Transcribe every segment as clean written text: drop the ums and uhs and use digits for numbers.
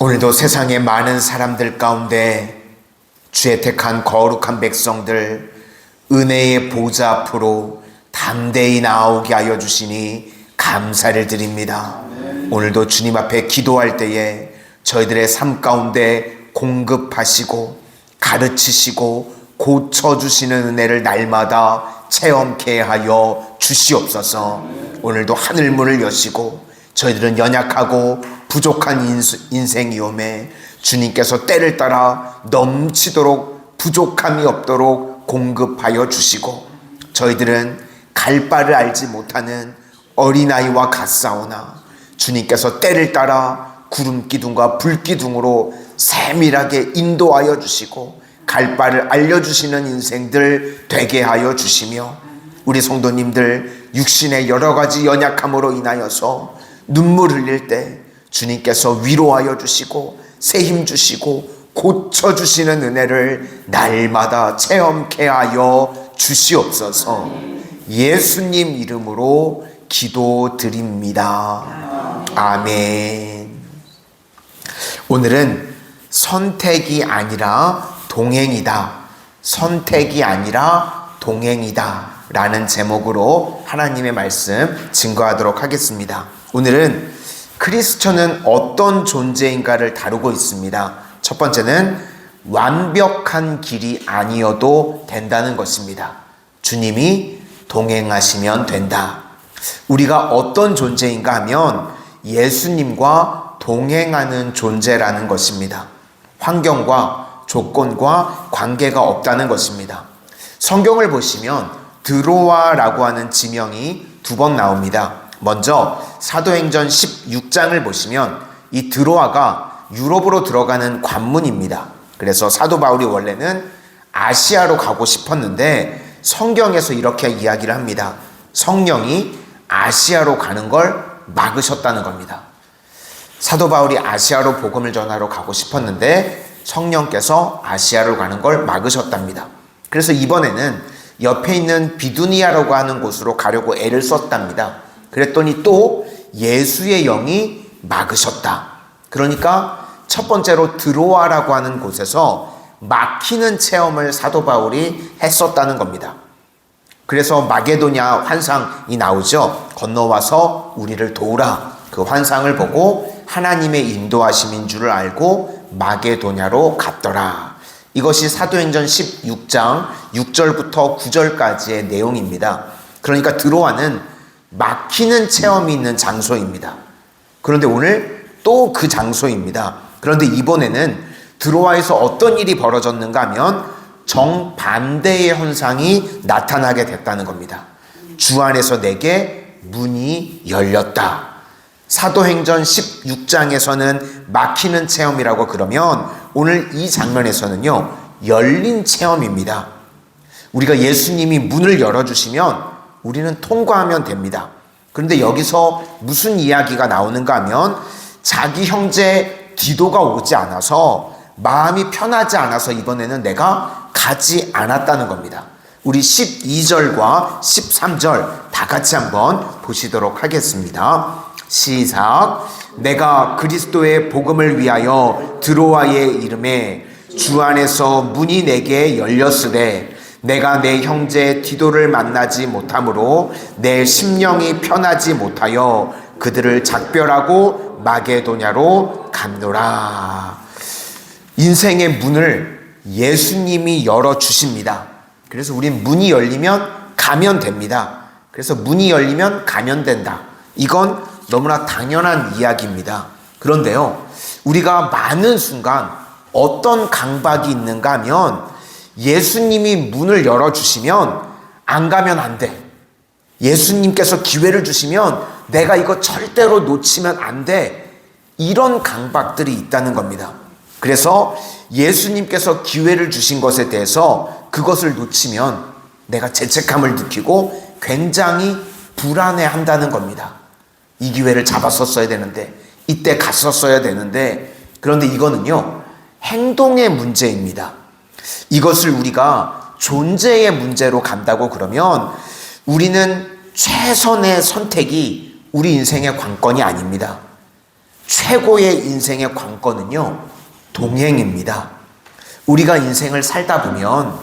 오늘도 세상의 많은 사람들 가운데 주의 택한 거룩한 백성들 은혜의 보좌 앞으로 담대히 나오게 하여 주시니 감사를 드립니다. 오늘도 주님 앞에 기도할 때에 저희들의 삶 가운데 공급하시고 가르치시고 고쳐주시는 은혜를 날마다 체험케 하여 주시옵소서. 오늘도 하늘문을 여시고 저희들은 연약하고 부족한 인생이오매 주님께서 때를 따라 넘치도록 부족함이 없도록 공급하여 주시고 저희들은 갈 바를 알지 못하는 어린아이와 같사오나 주님께서 때를 따라 구름기둥과 불기둥으로 세밀하게 인도하여 주시고 갈 바를 알려주시는 인생들 되게 하여 주시며 우리 성도님들 육신의 여러 가지 연약함으로 인하여서 눈물 흘릴 때 주님께서 위로하여 주시고 새 힘 주시고 고쳐주시는 은혜를 날마다 체험케 하여 주시옵소서. 예수님 이름으로 기도드립니다. 아멘. 오늘은 선택이 아니라 동행이다. 선택이 아니라 동행이다 라는 제목으로 하나님의 말씀 증거하도록 하겠습니다. 오늘은 크리스천은 어떤 존재인가를 다루고 있습니다. 첫 번째는 완벽한 길이 아니어도 된다는 것입니다. 주님이 동행하시면 된다. 우리가 어떤 존재인가 하면 예수님과 동행하는 존재라는 것입니다. 환경과 조건과 관계가 없다는 것입니다. 성경을 보시면 드로아라고 하는 지명이 2번 나옵니다. 먼저 사도행전 16장을 보시면 이 드로아가 유럽으로 들어가는 관문입니다. 그래서 사도 바울이 원래는 아시아로 가고 싶었는데 성경에서 이렇게 이야기를 합니다. 성령이 아시아로 가는 걸 막으셨다는 겁니다. 사도 바울이 아시아로 복음을 전하러 가고 싶었는데 성령께서 아시아로 가는 걸 막으셨답니다. 그래서 이번에는 옆에 있는 비두니아라고 하는 곳으로 가려고 애를 썼답니다. 그랬더니 또 예수의 영이 막으셨다. 그러니까 첫 번째로 드로아라고 하는 곳에서 막히는 체험을 사도 바울이 했었다는 겁니다. 그래서 마게도냐 환상이 나오죠. 건너와서 우리를 도우라. 그 환상을 보고 하나님의 인도하심인 줄을 알고 마게도냐로 갔더라. 이것이 사도행전 16장 6절부터 9절까지의 내용입니다. 그러니까 드로아는 막히는 체험이 있는 장소입니다. 그런데 오늘 또 그 장소입니다. 그런데 이번에는 드로아에서 어떤 일이 벌어졌는가 하면 정반대의 현상이 나타나게 됐다는 겁니다. 주 안에서 내게 문이 열렸다. 사도행전 16장에서는 막히는 체험이라고 그러면 오늘 이 장면에서는요, 열린 체험입니다. 우리가 예수님이 문을 열어주시면 우리는 통과하면 됩니다. 그런데 여기서 무슨 이야기가 나오는가 하면 자기 형제 디도가 오지 않아서 마음이 편하지 않아서 이번에는 내가 가지 않았다는 겁니다. 우리 12절과 13절 다 같이 한번 보시도록 하겠습니다. 시작. 내가 그리스도의 복음을 위하여 드로아의 이름에 주 안에서 문이 내게 열렸으되 내가 내 형제 디도를 만나지 못하므로 내 심령이 편하지 못하여 그들을 작별하고 마게도냐로 갔노라. 인생의 문을 예수님이 열어주십니다. 그래서 우린 문이 열리면 가면 됩니다. 그래서 문이 열리면 가면 된다. 이건 너무나 당연한 이야기입니다. 그런데요, 우리가 많은 순간 어떤 강박이 있는가 하면 예수님이 문을 열어주시면 안 가면 안 돼. 예수님께서 기회를 주시면 내가 이거 절대로 놓치면 안 돼. 이런 강박들이 있다는 겁니다. 그래서 예수님께서 기회를 주신 것에 대해서 그것을 놓치면 내가 죄책감을 느끼고 굉장히 불안해한다는 겁니다. 이 기회를 잡았었어야 되는데, 이때 갔었어야 되는데, 그런데 이거는요, 행동의 문제입니다. 이것을 우리가 존재의 문제로 간다고 그러면 우리는 최선의 선택이 우리 인생의 관건이 아닙니다. 최고의 인생의 관건은요, 동행입니다. 우리가 인생을 살다 보면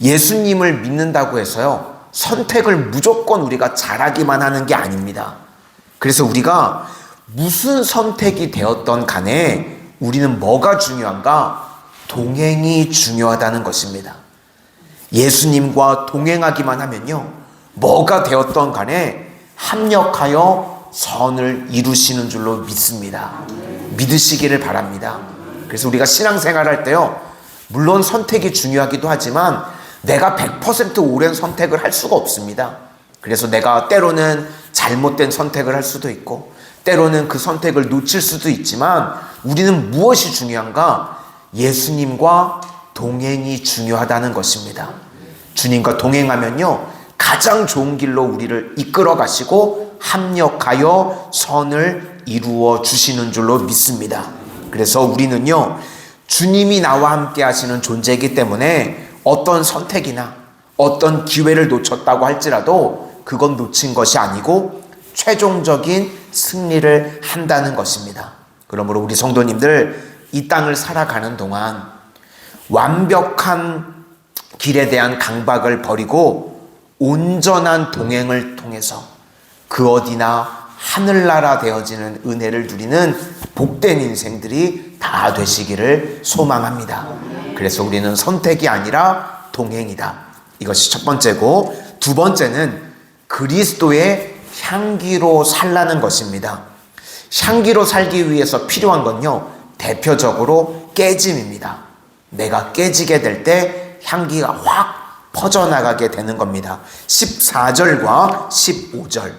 예수님을 믿는다고 해서요, 선택을 무조건 우리가 잘하기만 하는 게 아닙니다. 그래서 우리가 무슨 선택이 되었던 간에 우리는 뭐가 중요한가? 동행이 중요하다는 것입니다. 예수님과 동행하기만 하면요, 뭐가 되었던 간에 합력하여 선을 이루시는 줄로 믿습니다. 믿으시기를 바랍니다. 그래서 우리가 신앙생활 할 때요, 물론 선택이 중요하기도 하지만 내가 100% 옳은 선택을 할 수가 없습니다. 그래서 내가 때로는 잘못된 선택을 할 수도 있고 때로는 그 선택을 놓칠 수도 있지만 우리는 무엇이 중요한가? 예수님과 동행이 중요하다는 것입니다. 주님과 동행하면요, 가장 좋은 길로 우리를 이끌어 가시고 합력하여 선을 이루어 주시는 줄로 믿습니다. 그래서 우리는요, 주님이 나와 함께 하시는 존재이기 때문에 어떤 선택이나 어떤 기회를 놓쳤다고 할지라도 그건 놓친 것이 아니고 최종적인 승리를 한다는 것입니다. 그러므로 우리 성도님들, 이 땅을 살아가는 동안 완벽한 길에 대한 강박을 버리고 온전한 동행을 통해서 그 어디나 하늘나라 되어지는 은혜를 누리는 복된 인생들이 다 되시기를 소망합니다. 그래서 우리는 선택이 아니라 동행이다. 이것이 첫 번째고, 두 번째는 그리스도의 향기로 살라는 것입니다. 향기로 살기 위해서 필요한 건요, 대표적으로 깨짐입니다. 내가 깨지게 될 때 향기가 확 퍼져나가게 되는 겁니다. 14절과 15절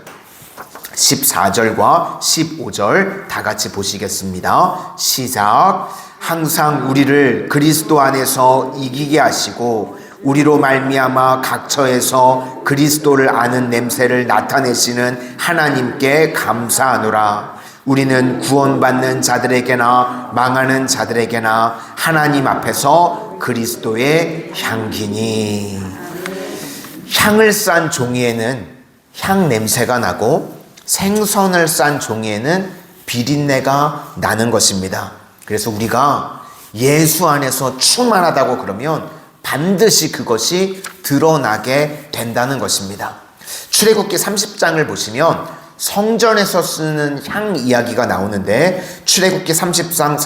14절과 15절 다 같이 보시겠습니다. 시작. 항상 우리를 그리스도 안에서 이기게 하시고 우리로 말미암아 각처에서 그리스도를 아는 냄새를 나타내시는 하나님께 감사하노라. 우리는 구원받는 자들에게나 망하는 자들에게나 하나님 앞에서 그리스도의 향기니. 향을 싼 종이에는 향 냄새가 나고 생선을 싼 종이에는 비린내가 나는 것입니다. 그래서 우리가 예수 안에서 충만하다고 그러면 반드시 그것이 드러나게 된다는 것입니다. 출애굽기 30장을 보시면 성전에서 쓰는 향 이야기가 나오는데, 출애굽기 30장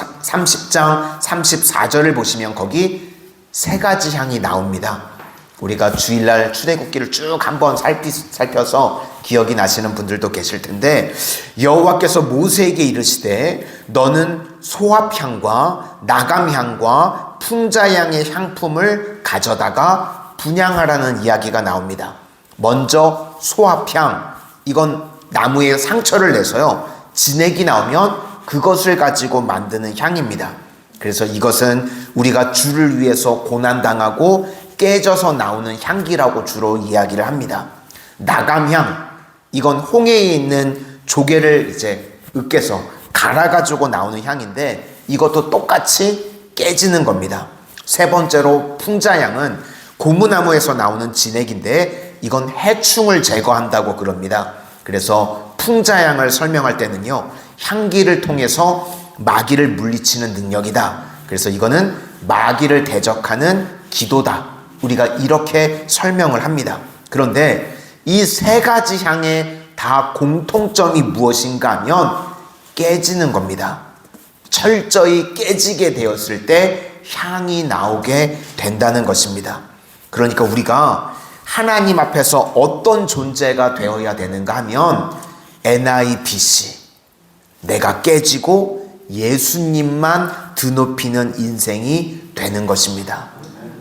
34절을 보시면 거기 세 가지 향이 나옵니다. 우리가 주일날 출애굽기를 쭉 한번 살펴서 기억이 나시는 분들도 계실 텐데, 여호와께서 모세에게 이르시되 너는 소합향과 나감향과 풍자향의 향품을 가져다가 분향하라는 이야기가 나옵니다. 먼저 소합향, 이건 나무에 상처를 내서요, 진액이 나오면 그것을 가지고 만드는 향입니다. 그래서 이것은 우리가 주를 위해서 고난당하고 깨져서 나오는 향기라고 주로 이야기를 합니다. 나감향, 이건 홍해에 있는 조개를 이제 으깨서 갈아가지고 나오는 향인데 이것도 똑같이 깨지는 겁니다. 세 번째로 풍자향은 고무나무에서 나오는 진액인데 이건 해충을 제거한다고 그럽니다. 그래서 풍자향을 설명할 때는요, 향기를 통해서 마귀를 물리치는 능력이다. 그래서 이거는 마귀를 대적하는 기도다. 우리가 이렇게 설명을 합니다. 그런데 이 세 가지 향의 다 공통점이 무엇인가 하면 깨지는 겁니다. 철저히 깨지게 되었을 때 향이 나오게 된다는 것입니다. 그러니까 우리가 하나님 앞에서 어떤 존재가 되어야 되는가 하면 NIBC, 내가 깨지고 예수님만 드높이는 인생이 되는 것입니다.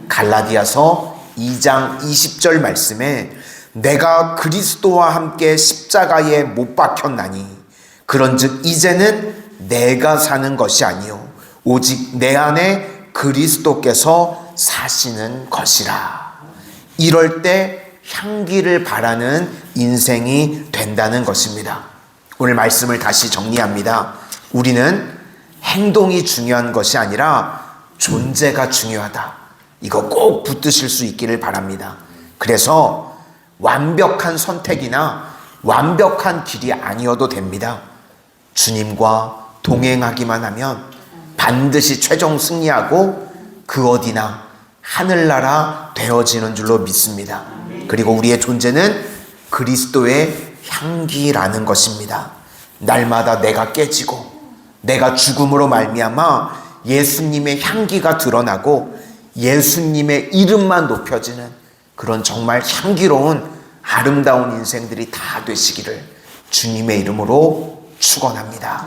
갈라디아서 2장 20절 말씀에 내가 그리스도와 함께 십자가에 못 박혔나니 그런즉 이제는 내가 사는 것이 아니요 오직 내 안에 그리스도께서 사시는 것이라. 이럴 때 향기를 바라는 인생이 된다는 것입니다. 오늘 말씀을 다시 정리합니다. 우리는 행동이 중요한 것이 아니라 존재가 중요하다. 이거 꼭 붙드실 수 있기를 바랍니다. 그래서 완벽한 선택이나 완벽한 길이 아니어도 됩니다. 주님과 동행하기만 하면 반드시 최종 승리하고 그 어디나 하늘나라 되어지는 줄로 믿습니다. 그리고 우리의 존재는 그리스도의 향기라는 것입니다. 날마다 내가 깨지고 내가 죽음으로 말미암아 예수님의 향기가 드러나고 예수님의 이름만 높여지는 그런 정말 향기로운 아름다운 인생들이 다 되시기를 주님의 이름으로 축원합니다.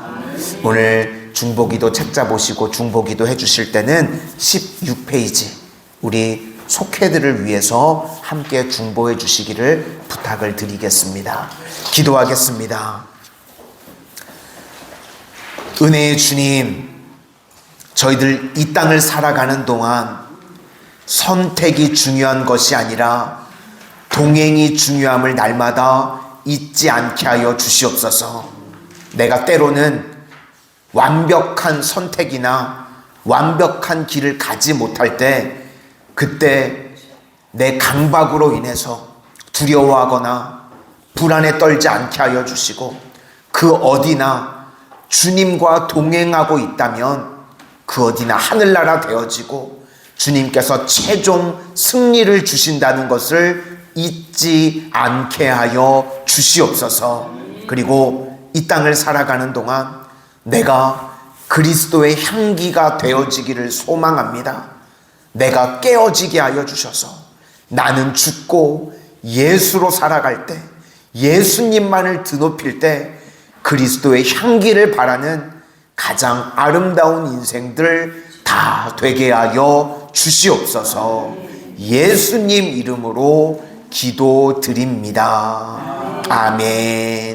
오늘 중보기도 책자 보시고 중보기도 해주실 때는 16페이지 우리 속회들을 위해서 함께 중보해 주시기를 부탁을 드리겠습니다. 기도하겠습니다. 은혜의 주님, 저희들 이 땅을 살아가는 동안 선택이 중요한 것이 아니라 동행이 중요함을 날마다 잊지 않게 하여 주시옵소서. 내가 때로는 완벽한 선택이나 완벽한 길을 가지 못할 때 그때 내 강박으로 인해서 두려워하거나 불안에 떨지 않게 하여 주시고 그 어디나 주님과 동행하고 있다면 그 어디나 하늘나라 되어지고 주님께서 최종 승리를 주신다는 것을 잊지 않게 하여 주시옵소서. 그리고 이 땅을 살아가는 동안 내가 그리스도의 향기가 되어지기를 소망합니다. 내가 깨어지게 하여 주셔서 나는 죽고 예수로 살아갈 때 예수님만을 드높일 때 그리스도의 향기를 바라는 가장 아름다운 인생들 다 되게 하여 주시옵소서. 예수님 이름으로 기도드립니다. 아멘.